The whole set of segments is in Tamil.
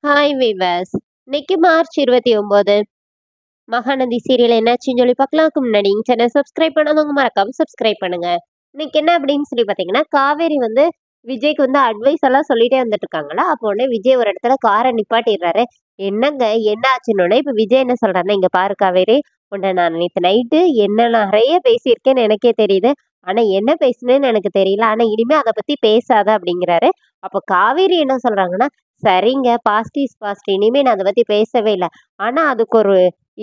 Hi viewers. இன்னைக்கு மார்ச் 29 மகாநதி சீரியல் என்னாச்சுன்னு சொல்லி பார்க்கலாம்க்கு முன்னாடி சேனல் சப்ஸ்கிரைப் பண்ணாதவங்க மறக்காம சப்ஸ்கிரைப் பண்ணுங்க. இன்னைக்கு என்ன அப்படின்னு சொல்லி பார்த்தீங்கன்னா, காவேரி வந்து விஜய்க்கு வந்து அட்வைஸ் எல்லாம் சொல்லிட்டே வந்துட்டு இருக்காங்களா, அப்போ உடனே விஜய் ஒரு இடத்துல காரை நிப்பாட்டிடுறாரு. என்னங்க என்ன ஆச்சுன்னொடனே இப்ப விஜய் என்ன சொல்றாருன்னா, இங்க பாரு காவேரி, உன்னை நான் நேத்து நைட்டு என்ன நிறைய பேசியிருக்கேன்னு எனக்கே தெரியுது. ஆனா என்ன பேசுனேன்னு எனக்கு தெரியல. ஆனா இனிமே அதை பத்தி பேசாத அப்படிங்கிறாரு. அப்ப காவேரி என்ன சொல்றாங்கன்னா, சரிங்க, பாஸ்ட் இஸ் பாஸ்ட். இனிமே நான் அத பத்தி பேசவே இல்ல. ஆனா அதுக்கு ஒரு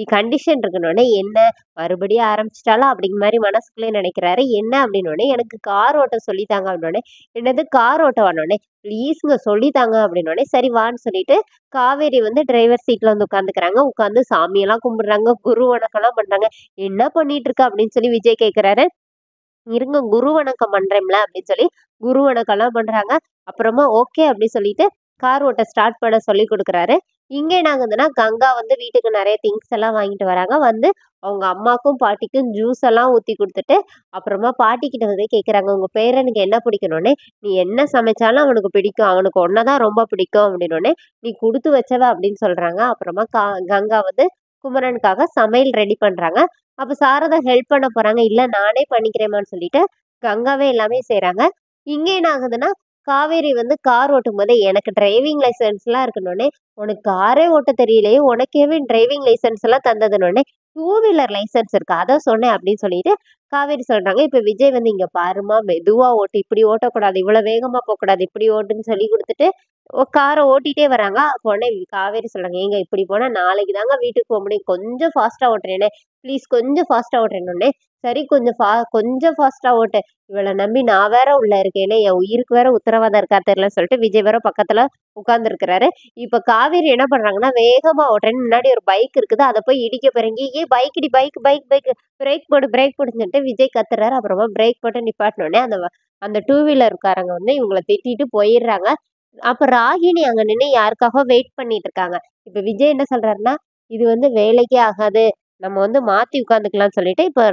கண்டிஷன் இருக்குன்னோனே, என்ன மறுபடியும் ஆரம்பிச்சுட்டாளா? அப்படிங்கிற மாரி மனசுக்குள்ளயே நெனைக்கிறாரு. என்ன அப்படின்னோனே, எனக்கு கார் ஓட்ட சொல்லி தாங்க அப்படின்னோனே, என்னது கார் ஓட்டவான்னோனே, ப்ளீஸ்ங்க சொல்லி தாங்க அப்படின்னோனே, சரி வான்னு சொல்லிட்டு காவேரி வந்து டிரைவர் சீட்ல வந்து உட்காந்துக்கிறாங்க. உட்காந்து சாமியெல்லாம் கும்பிடுறாங்க. குரு வணக்கம்லாம் பண்றாங்க. "என்ன பண்ணிட்டு இருக்க?" அப்படின்னு சொல்லி விஜய் கேட்கிறாரு. இருங்க குரு வணக்கம் பண்றேன்ல அப்படின்னு சொல்லி குரு வணக்கம்லாம் பண்றாங்க. அப்புறமா ஓகே அப்படி சொல்லிட்டு கார் ஓட்ட ஸ்டார்ட் பண்ண சொல்லி குடுக்குறாரு. இங்க என்ன ஆகுதுன்னா, கங்கா வந்து வீட்டுக்கு நெறைய திங்ஸ் எல்லாம் வாங்கிட்டு வராங்க. வந்து அவங்க அம்மாக்கும், பாட்டிக்கும் ஜூஸ் எல்லாம் ஊத்தி குடுத்துட்டு, அப்புறமா பாட்டிக்கிட்ட வந்து கேட்குறாங்க, "உங்க பேரனுக்கு என்ன பிடிக்கும்னோனே?" "நீ என்ன சமைச்சாலும் அவனுக்கு பிடிக்கும். அவனுக்கு உன்ன தான் ரொம்ப பிடிக்கும்." அப்படின்னோனே, "நீ குடுத்து வச்சவ" அப்படின்னு சொல்றாங்க. அப்புறமா கங்கா வந்து குமரனுக்காக சமையல் ரெடி பண்றாங்க. அப்ப சாரதா ஹெல்ப் பண்ண போறாங்க. "இல்ல நானே பண்ணிக்கிறேன்மான்னு" சொல்லிட்டு கங்காவே எல்லாமே செய்றாங்க. இங்க என்ன ஆகுதுன்னா, காவேரி வந்து கார் ஓட்டும்போதே, "எனக்கு டிரைவிங் லைசென்ஸ்லாம் இருக்குன்னோனே, உனக்கு காரே ஓட்டத் தெரியலையே! உனக்கேவே டிரைவிங் லைசென்ஸ் எல்லாம் தந்ததுன்னோனே, டூ வீலர் லைசென்ஸ் இருக்கு. அத சொன்னேன்" அப்படின்னு சொல்லிட்டு காவேரி சொல்றாங்க. இப்ப விஜய் வந்து, "இங்க பாரும்மா, மெதுவா ஓட்டு. இப்படி ஓட்டக்கூடாது. இவ்வளவு வேகமா போக்கூடாது. இப்படி ஓட்டுன்னு" சொல்லிக் குடுத்துட்டு கார ஓட்டிட்டே வராங்க. அப்ப உடனே காவேரி சொல்றாங்க, "ஏங்க இப்படி போனா நாளைக்கு தாங்க வீட்டுக்கு போ முடியும். கொஞ்சம் ஃபாஸ்ட்டா ஓட்டுறேனே. ப்ளீஸ் கொஞ்சம் ஃபாஸ்ட்டா ஓட்டுறேன்னோனே, சரி கொஞ்சம் ஃபாஸ்ட்டா ஓட்டு. இவள நம்பி நான் வேற உள்ள இருக்கேனே, என் உயிருக்கு வேற உத்தரவாதம் இருக்கா தெரியலன்னு" சொல்லிட்டு விஜய் வேற பக்கத்துல உட்கார்ந்துருக்கிறாரு. இப்ப காவேரி என்ன பண்றாங்கன்னா, வேகமா ஓட்டுறேன்னு முன்னாடி ஒரு பைக் இருக்குது. அத போய் இடிக்க போறீங்க. "ஏய் பைக்டி பைக் பைக் பைக் பிரேக் போடுன்னு" சொல்லிட்டு விஜய் கத்துறாரு. அப்புறமா பிரேக் போட்டு நிப்பாட்டினோனே, அந்த டூ வீலர்காரங்க வந்து இவங்கள திட்டிட்டு போயிர்றாங்க. அப்ப ராகினி அங்க நின்னு யாருக்காகவோ வெயிட் பண்ணிட்டு இருக்காங்க. இப்ப விஜய் என்ன சொல்றாருன்னா, "இது வந்து வேலைக்கே ஆகாது. நம்ம வந்து மாத்தி உட்காந்துக்கலாம்னு" சொல்லிட்டு, இப்ப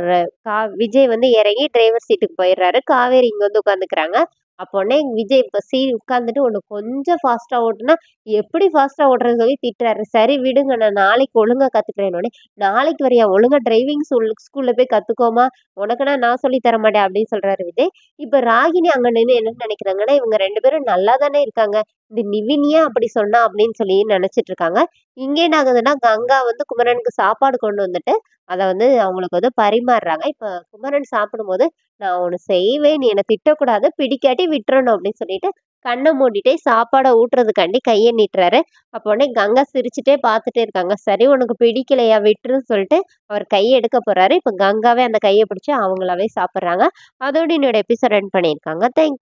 விஜய் வந்து இறங்கி டிரைவர் சீட்டுக்கு போயிடுறாரு. காவேரி இங்க வந்து உட்காந்துக்கிறாங்க. அப்ப உடனே விஜய் இப்ப உட்காந்துட்டு, "உன்ன கொஞ்சம் ஃபாஸ்ட்டா ஓட்டுனா, எப்படி ஃபாஸ்ட்டா ஓட்டுறன்னு" சொல்லி திட்டுறாரு. "சரி விடுங்க, நான் நாளைக்கு ஒழுங்கா கத்துக்கிறேன்னோனே, "நாளைக்கு வரியா? ஒழுங்கா டிரைவிங் ஸ்கூல்ல போய் கத்துக்கோமா. உனக்குன்னா நான் சொல்லி தர மாட்டேன்" அப்படின்னு சொல்றாரு விஜய். இப்ப ராகினி அங்க நின்னு என்ன நினைக்கிறாங்கன்னா, இவங்க 2 பேரும் நல்லா தானே இருக்காங்க. இந்த நிவின் ஏன் அப்படி சொன்னா அப்படின்னு சொல்லி நினைச்சிட்டு இருக்காங்க. இங்க என்ன ஆகுதுன்னா, கங்கா வந்து குமரனுக்கு சாப்பாடு கொண்டு வந்துட்டு, அத வந்து அவங்களுக்கு வந்து பரிமாறுறாங்க. இப்ப குமரன் சாப்பிடும்போது, "நான் ஒண்ணு செய்வேன். நீ என்ன திட்டக்கூடாது. பிடிக்காட்டி விட்டுறணும்" அப்படின்னு சொல்லிட்டு, கண்ண மூடிட்டே சாப்பாட ஊட்டுறதுக்காண்டி கைய நீட்டுறாரு. அப்ப உடனே கங்கா சிரிச்சுட்டே பார்த்துட்டே இருக்காங்க. சரி உனக்கு பிடிக்கலையா விட்டுருன்னு சொல்லிட்டு, அவர் கைய எடுக்க போறாரு. இப்ப கங்காவே அந்த கைய பிடிச்சு அவங்களாவே சாப்பிடுறாங்க. அதோட என்னோட எபிசோட் எண்ட் பண்ணியிருக்காங்க. தேங்க்ஸ்.